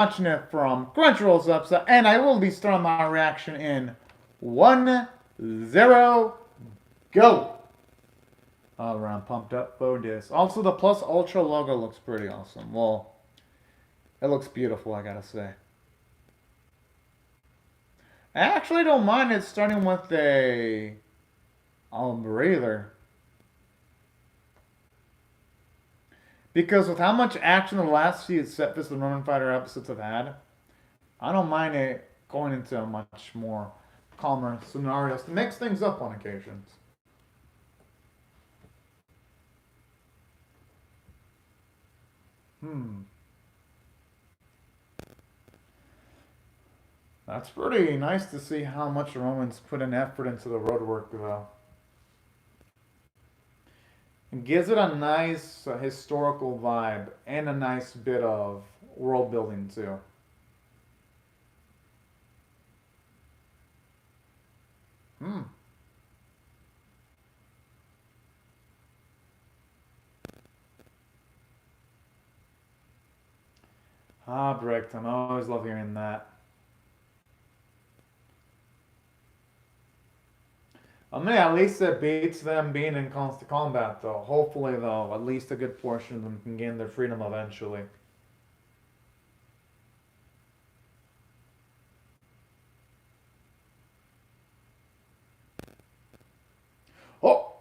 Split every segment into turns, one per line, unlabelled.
watching it from Crunchyroll's website, and I will be starting my reaction in 1-0, go! All around pumped up for this. Also, the Plus Ultra logo looks pretty awesome. Well, it looks beautiful, I gotta say. I actually don't mind it starting with a breather. Because with how much action the last few CESTVS and Roman Fighter episodes have had, I don't mind it going into a much more calmer scenarios to mix things up on occasions. That's pretty nice to see how much Romans put an effort into the road work, though. It gives it a nice historical vibe and a nice bit of world building, too. Ah, Brickton. I always love hearing that. I mean, at least it beats them being in constant combat, though. Hopefully, though, at least a good portion of them can gain their freedom eventually. Oh!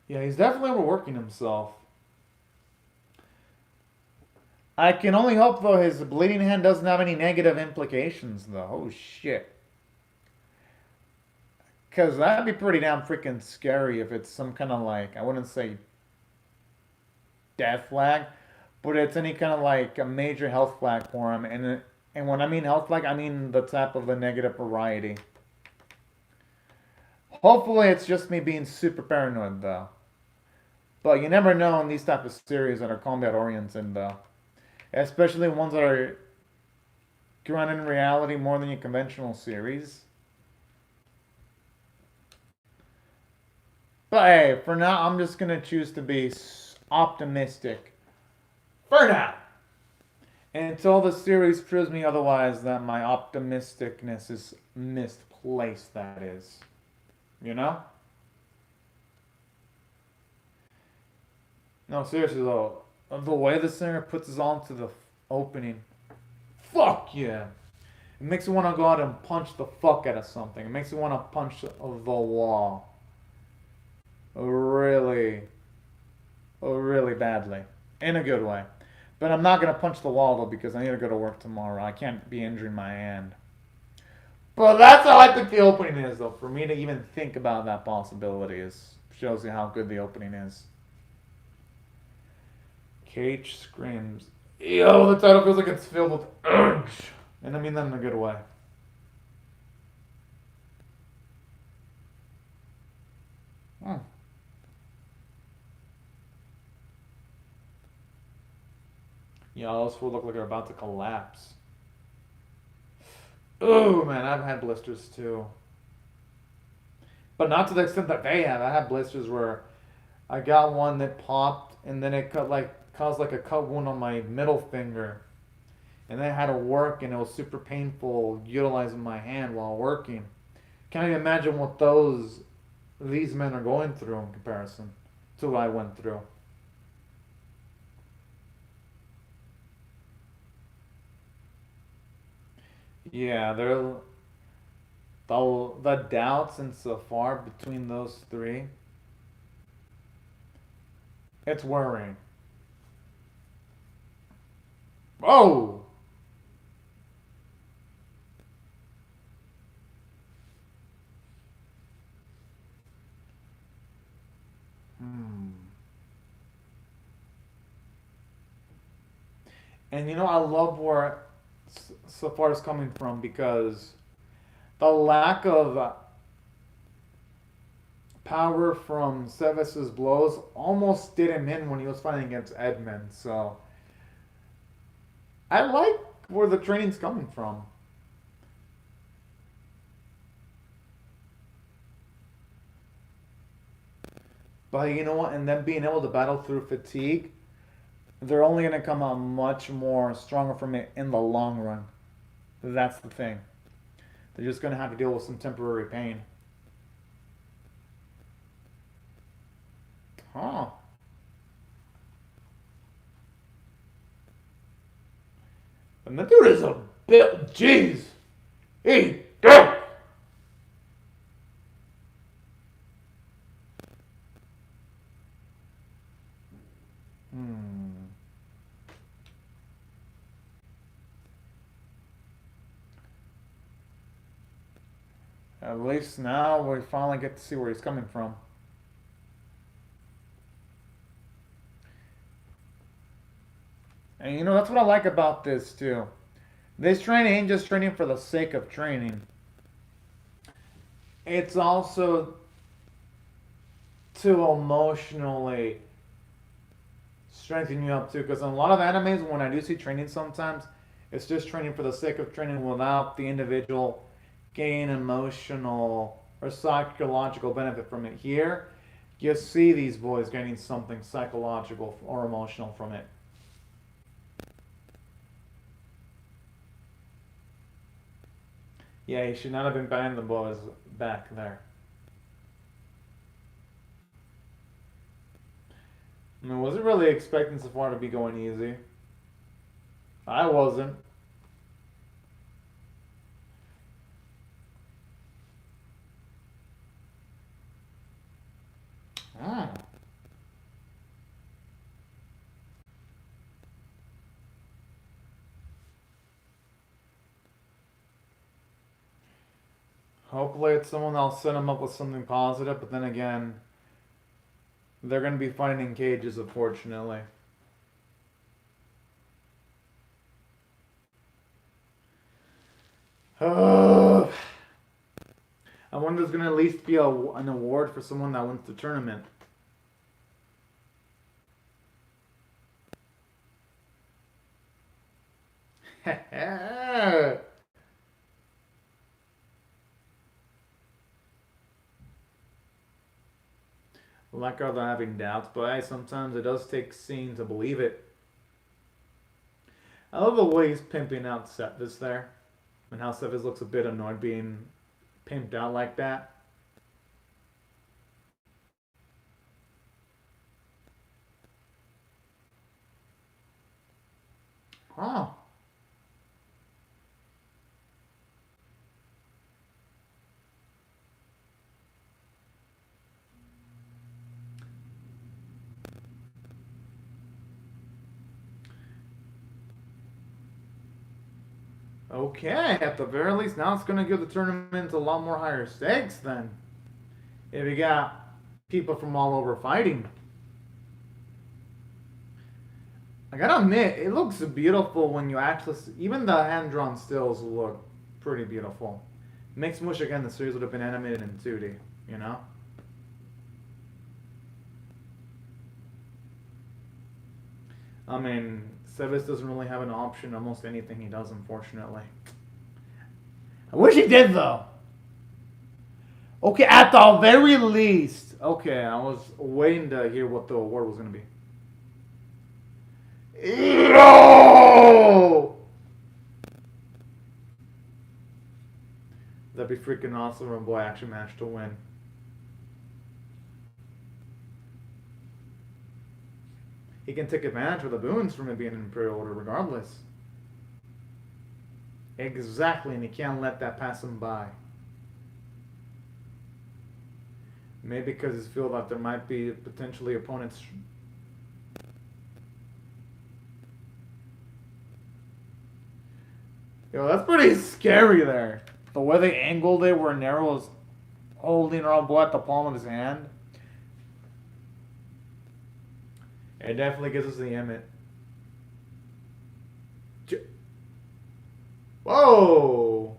Yeah, he's definitely overworking himself. I can only hope, though, his bleeding hand doesn't have any negative implications, though. Oh, shit. Because that'd be pretty damn freaking scary if it's some kind of like, I wouldn't say death flag, but it's any kind of like a major health flag for him. And when I mean health flag, I mean the type of the negative variety. Hopefully it's just me being super paranoid, though. But you never know in these type of series that are combat oriented, though. Especially ones that are grounded in reality more than your conventional series. But hey, for now, I'm just going to choose to be optimistic. For now. Until the series proves me otherwise that my optimisticness is misplaced, that is. You know? No, seriously though, the way the singer puts us on to the opening, fuck yeah! It makes me want to go out and punch the fuck out of something. It makes me want to punch the wall. Really, really badly. In a good way. But I'm not going to punch the wall though because I need to go to work tomorrow. I can't be injuring my hand. But that's how I think the opening is though. For me to even think about that possibility shows you how good the opening is. Cage screams. Yo, the title feels like it's filled with urge. And I mean that in a good way. Yeah, those fools look like they're about to collapse. Oh man, I've had blisters too. But not to the extent that they have. I had blisters where I got one that popped and then it caused like a cut wound on my middle finger. And then I had to work and it was super painful utilizing my hand while working. Can't even imagine what these men are going through in comparison to what I went through. Yeah, the doubts and so far between those three. It's worrying. Oh! And you know, I love where so far is coming from because the lack of power from CESTVS's blows almost did him in when he was fighting against Edmund. So I like where the training's coming from. But you know what? And then being able to battle through fatigue, they're only going to come out much more stronger from it in the long run. That's the thing. They're just going to have to deal with some temporary pain. Huh. And the dude is a bit. Jeez. He dick. At least now we finally get to see where he's coming from. And you know, that's what I like about this too. This training ain't just training for the sake of training. It's also to emotionally strengthen you up too. Because in a lot of animes, when I do see training sometimes, it's just training for the sake of training without the individual gain emotional or psychological benefit from it. Here, you see these boys gaining something psychological or emotional from it. Yeah, he should not have been behind the boys back there. I mean, was it really expecting so far to be going easy? I wasn't. Oh. Hopefully it's someone that'll set them up with something positive, but then again, they're going to be fighting in cages, unfortunately. I wonder if there's going to at least be an award for someone that wins the tournament. Like how they're having doubts, but hey, sometimes it does take seeing to believe it. I love the way he's pimping out CESTVS there, and how CESTVS looks a bit annoyed being pimped out like that. Oh. Okay, at the very least, now it's going to give the tournament a lot more higher stakes then. If you got people from all over fighting. I gotta admit, it looks beautiful when you actually see, even the hand-drawn stills look pretty beautiful. Makes me wish again the series would have been animated in 2D, you know? I mean, CESTVS doesn't really have an option almost anything he does, unfortunately. I wish he did, though. Okay, at the very least. Okay, I was waiting to hear what the award was going to be. No! That'd be freaking awesome for a boy action match to win. He can take advantage of the boons from it being an Imperial Order regardless. Exactly, and he can't let that pass him by. Maybe because he feels that there might be potentially opponents. Yo, that's pretty scary there. The way they angled it where Nero was holding our boy at the palm of his hand. It definitely gives us the Emmett. Whoa!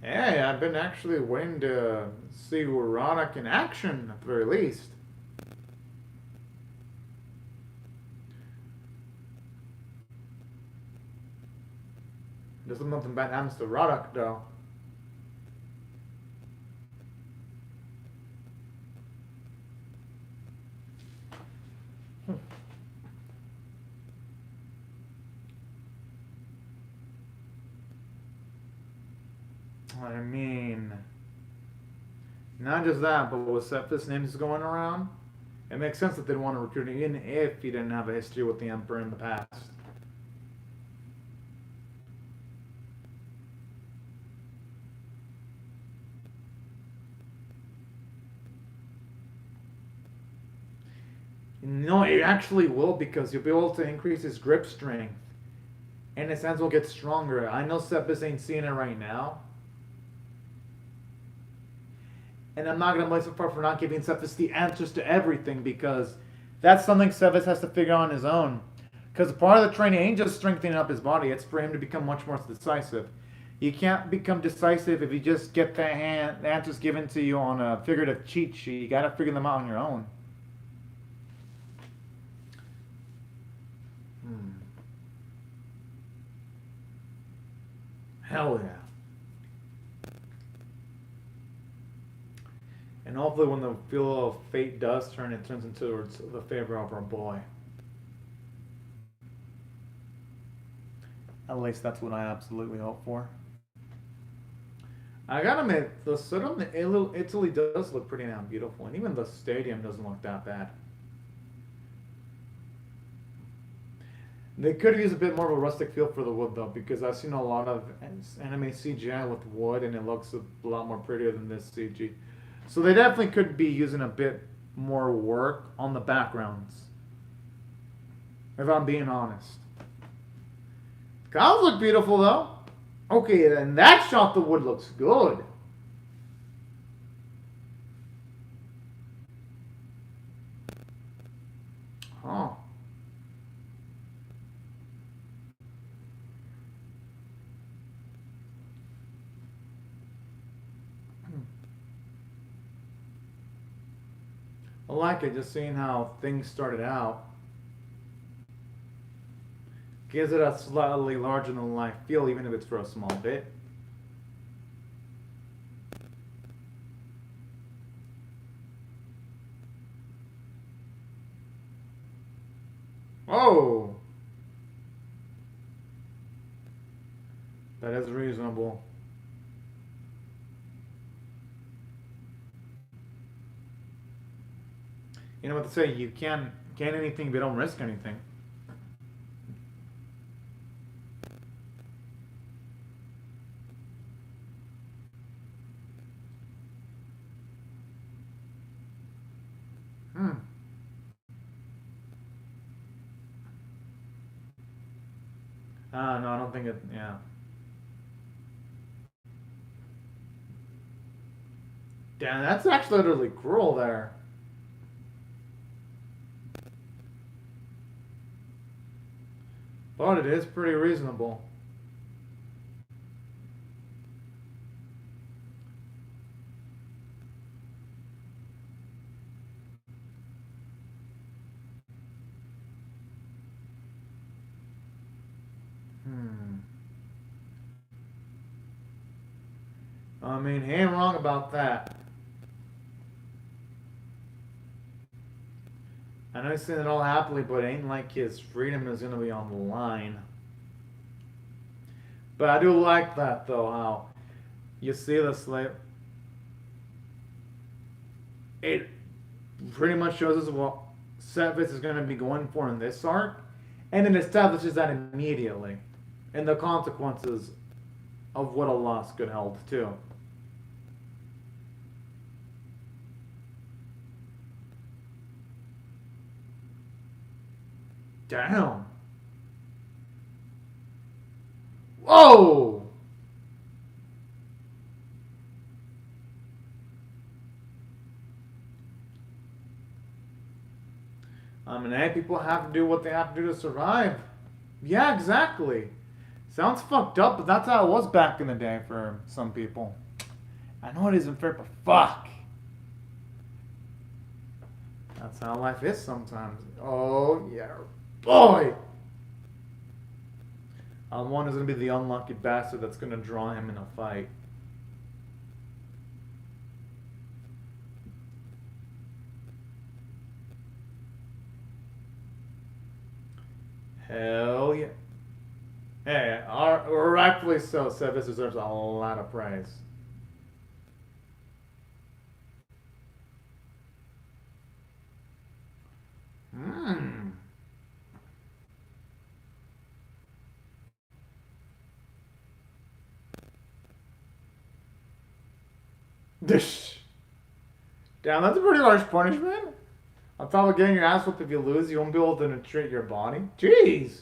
Hey, I've been actually waiting to see Uronic in action at the very least. There's nothing bad happens to Roddock, though. I mean, not just that, but with CESTVS names going around, it makes sense that they'd want to recruit him even if he didn't have a history with the Emperor in the past. No, it actually will, because you'll be able to increase his grip strength. And his hands will get stronger. I know CESTVS ain't seeing it right now. And I'm not going to blame Safar for not giving CESTVS the answers to everything, because that's something CESTVS has to figure out on his own. Because part of the training ain't just strengthening up his body, it's for him to become much more decisive. You can't become decisive if you just get the answers given to you on a figurative cheat sheet. You got to figure them out on your own. Hell yeah. And hopefully when the wheel of fate does turn, it turns into the favor of our boy. At least that's what I absolutely hope for. I gotta admit, the Sodom in Italy does look pretty damn beautiful, and even the stadium doesn't look that bad. They could use a bit more of a rustic feel for the wood, though, because I've seen a lot of anime CGI with wood, and it looks a lot more prettier than this CG. So they definitely could be using a bit more work on the backgrounds, if I'm being honest. The cows look beautiful, though. Okay, then that shot the wood looks good. Huh. I like it, just seeing how things started out. Gives it a slightly larger than life feel, even if it's for a small bit. Oh! That is reasonable. You know what to say, you can't gain anything if you don't risk anything. No, I don't think it, yeah. Damn, that's actually utterly cruel there. But it is pretty reasonable. I mean, he ain't wrong about that. I know he's saying it all happily, but it ain't like his freedom is going to be on the line. But I do like that, though, how you see the slave. It pretty much shows us what CESTVS is going to be going for in this arc, and it establishes that immediately, and the consequences of what a loss could hold, too. Damn. Whoa! I mean, hey, people have to do what they have to do to survive. Yeah, exactly. Sounds fucked up, but that's how it was back in the day for some people. I know it isn't fair, but fuck. That's how life is sometimes. Oh, yeah. Boy! One is going to be the unlucky bastard that's going to draw him in a fight. Hell yeah. Hey, rightfully so. CESTVS deserves a lot of praise. Mmm. Damn, that's a pretty large punishment. On top of getting your ass whooped if you lose, you won't be able to treat your body. Jeez.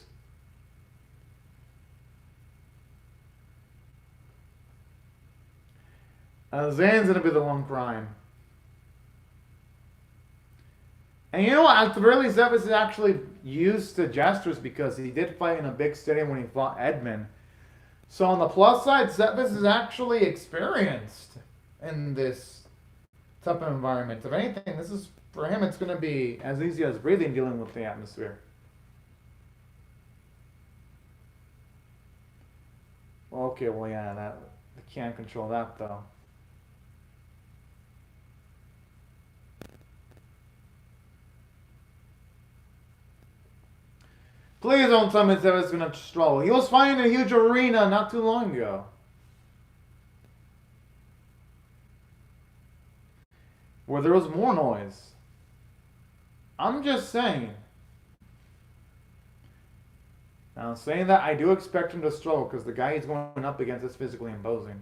Zane's gonna be the one crying. And you know what? At the very least, CESTVS is actually used to gestures because he did fight in a big stadium when he fought Edmund. So on the plus side, CESTVS is actually experienced in this type of environment. If anything, this is for him. It's going to be as easy as breathing, dealing with the atmosphere. Okay, well, yeah, that I can't control that though. Please don't tell me CESTVS is going to struggle. He was fighting in a huge arena not too long ago. Where there was more noise. I'm just saying. Now, saying that, I do expect him to struggle because the guy he's going up against is physically imposing.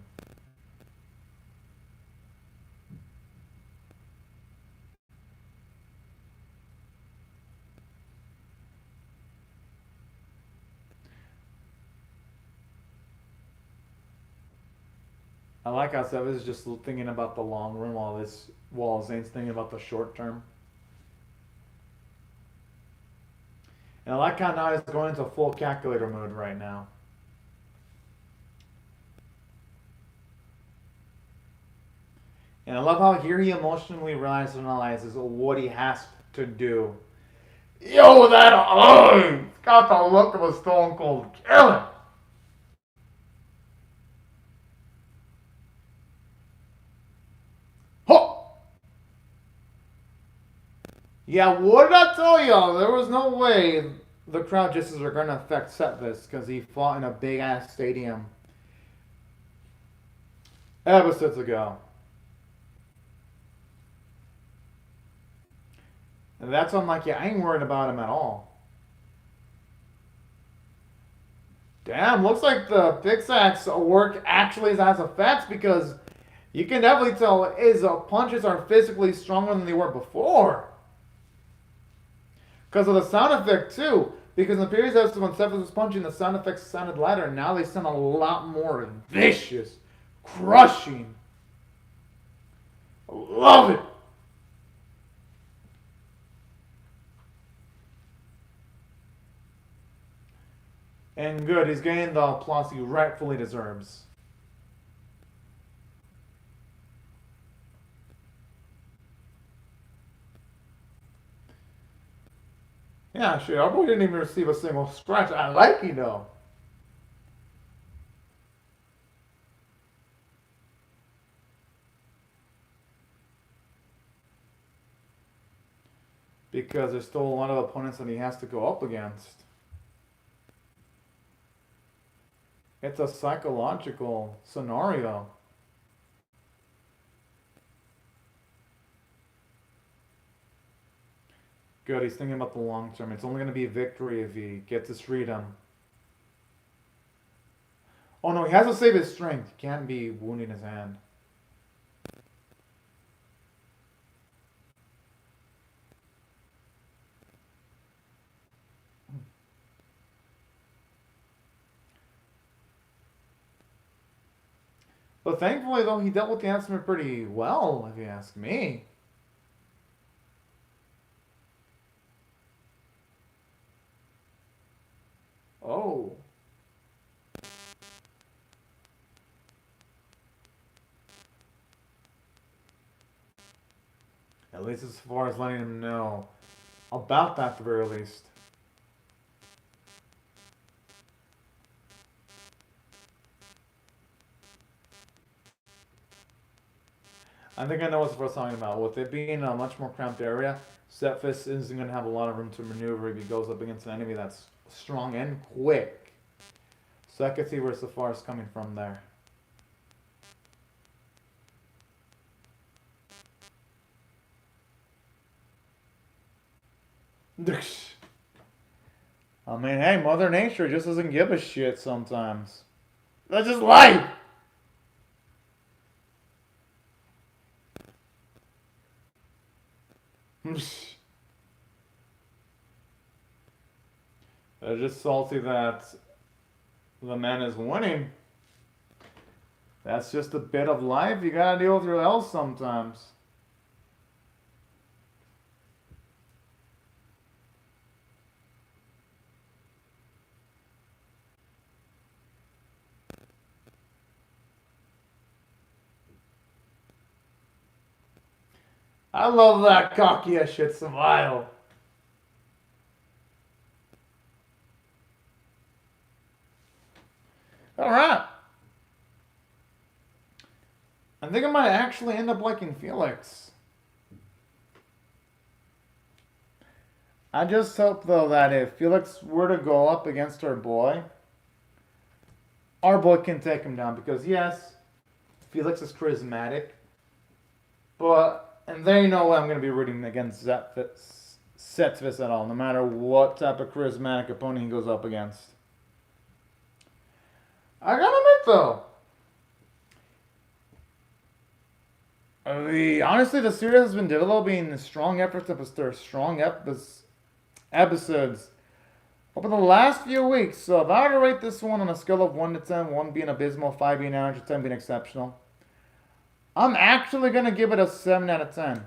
I like how CESTVS is just thinking about the long run while Zane's thinking about the short term. And I like how now he's going into full calculator mode right now. And I love how here he emotionally rationalizes what he has to do. Yo, that eye! Got the look of a stone cold killer! Ho! Yeah, what did I tell y'all? There was no way the crowd gestures are going to affect CESTVS because he fought in a big ass stadium episodes ago. And that's why I'm like, yeah, I ain't worried about him at all. Damn, looks like the pickaxe work actually has effects because you can definitely tell his punches are physically stronger than they were before. Because of the sound effect too. Because in the previous episode when CESTVS was punching, the sound effects sounded lighter, and now they sound a lot more vicious, crushing. I love it. And good, he's getting the applause he rightfully deserves. Yeah, shit, our boy didn't even receive a single scratch. I like you though. Because there's still a lot of opponents that he has to go up against. It's a psychological scenario. Good, he's thinking about the long term. It's only going to be a victory if he gets his freedom. Oh no, he has to save his strength. He can't be wounding his hand. But thankfully, though, he dealt with the answer pretty well, if you ask me. Oh. At least as far as letting him know about that, at the very least. I think I know what the first talking about. With it being a much more cramped area, CESTVS isn't going to have a lot of room to maneuver if he goes up against an enemy that's strong and quick. So I could see where Safar is coming from there. I mean, hey, Mother Nature just doesn't give a shit sometimes. That's just life! They're just salty that the man is winning. That's just a bit of life. You gotta deal with your L's sometimes. I love that cocky as shit smile. Alright. I think I might actually end up liking Felix. I just hope, though, that if Felix were to go up against our boy can take him down. Because, yes, Felix is charismatic. But, and there you know I'm going to be rooting against CESTVS at all, no matter what type of charismatic opponent he goes up against. I gotta admit, though, honestly, the series has been developing strong efforts of strong episodes over the last few weeks. So if I were to rate this one on a scale of 1 to 10, 1 being abysmal, 5 being average, 10 being exceptional, I'm actually going to give it a 7 out of 10.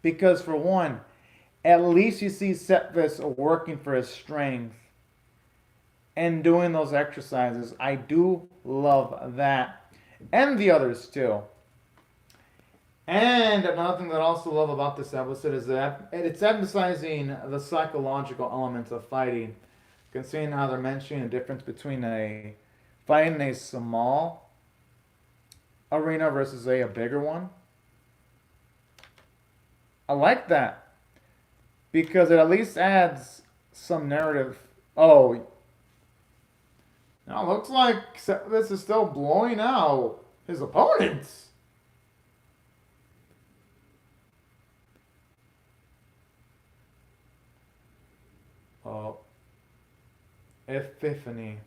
Because for one, at least you see CESTVS working for his strength and doing those exercises. I do love that. And the others too. And another thing that I also love about this episode is that it's emphasizing the psychological elements of fighting. Considering how they're mentioning the difference between fighting in a small arena versus a bigger one. I like that. Because it at least adds some narrative. Oh, now it looks like this is still blowing out his opponents. Oh. Epiphany.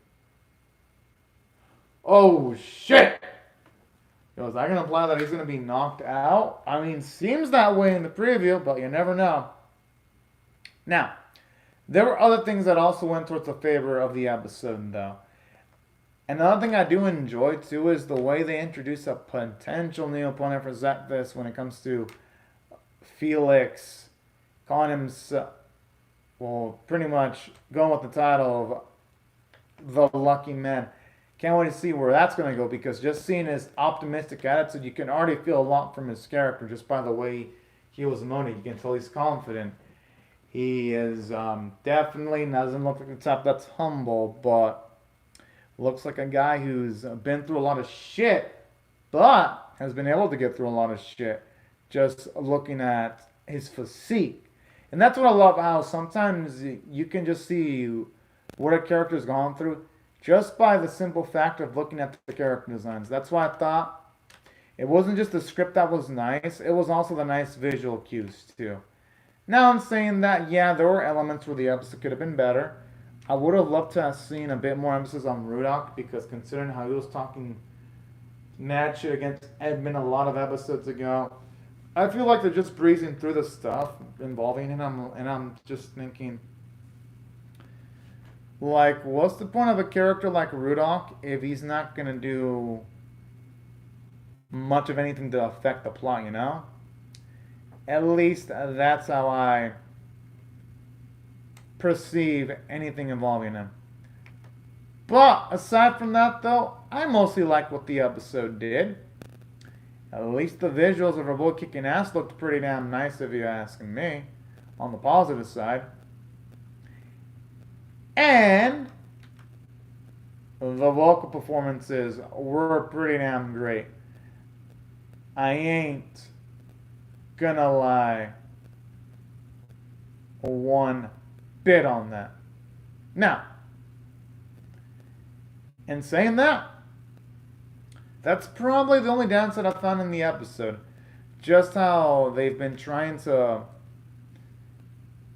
Oh, shit! Yo, is that going to imply that he's going to be knocked out? I mean, seems that way in the preview, but you never know. Now, there were other things that also went towards the favor of the episode, though. Another thing I do enjoy, too, is the way they introduce a potential new opponent for CESTVS when it comes to Felix, calling him, well, pretty much going with the title of the Lucky Man. Can't wait to see where that's going to go, because just seeing his optimistic attitude, you can already feel a lot from his character just by the way he was emoting. You can tell he's confident. He is definitely doesn't look like the type that's humble, but looks like a guy who's been through a lot of shit, but has been able to get through a lot of shit just looking at his physique. And that's what I love, how sometimes you can just see what a character's gone through just by the simple fact of looking at the character designs. That's why I thought it wasn't just the script that was nice, it was also the nice visual cues too. Now I'm saying that, yeah, there were elements where the episode could have been better. I would have loved to have seen a bit more emphasis on Rudok, because considering how he was talking mad shit against Edmund a lot of episodes ago, I feel like they're just breezing through the stuff involving him, and I'm just thinking, like, what's the point of a character like Rudok if he's not going to do much of anything to affect the plot, you know? At least that's how I perceive anything involving him. But aside from that, though, I mostly like what the episode did. At least the visuals of our boy kicking ass looked pretty damn nice, if you're asking me, on the positive side. And the vocal performances were pretty damn great. I ain't gonna lie one bit on that. Now, in saying that, that's probably the only downside I found in the episode. Just how they've been trying to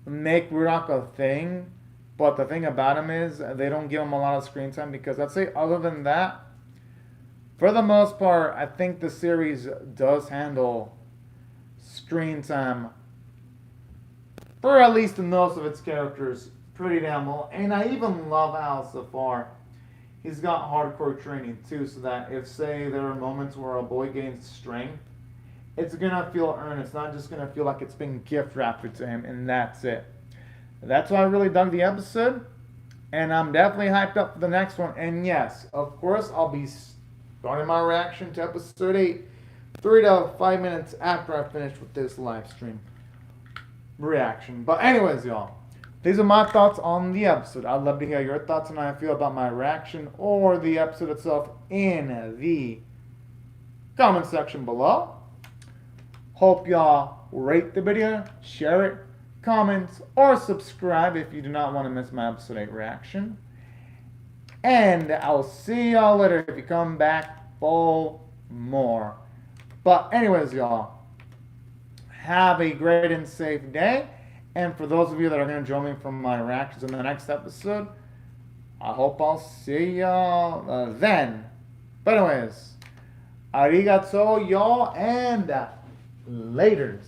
make Rudock a thing, but the thing about him is they don't give him a lot of screen time because I'd say other than that, for the most part, I think the series does handle screen time for at least most of its characters pretty damn well. And I even love how so far he's got hardcore training too, so that if, say, there are moments where a boy gains strength, it's gonna feel earned. It's not just gonna feel like it's been gift wrapped to him, and that's it. That's why I really dug the episode, and I'm definitely hyped up for the next one. And yes, of course, I'll be starting my reaction to episode 8 3 to 5 minutes after I finish with this live stream reaction. But anyways, y'all, these are my thoughts on the episode. I'd love to hear your thoughts on how I feel about my reaction or the episode itself in the comment section below. Hope y'all rate the video, share it, comment, or subscribe if you do not want to miss my episode 8 reaction. And I'll see y'all later if you come back for more. But anyways, y'all, have a great and safe day. And for those of you that are going to join me for my reactions in the next episode, I hope I'll see y'all then. But anyways, arigato, y'all, and laters.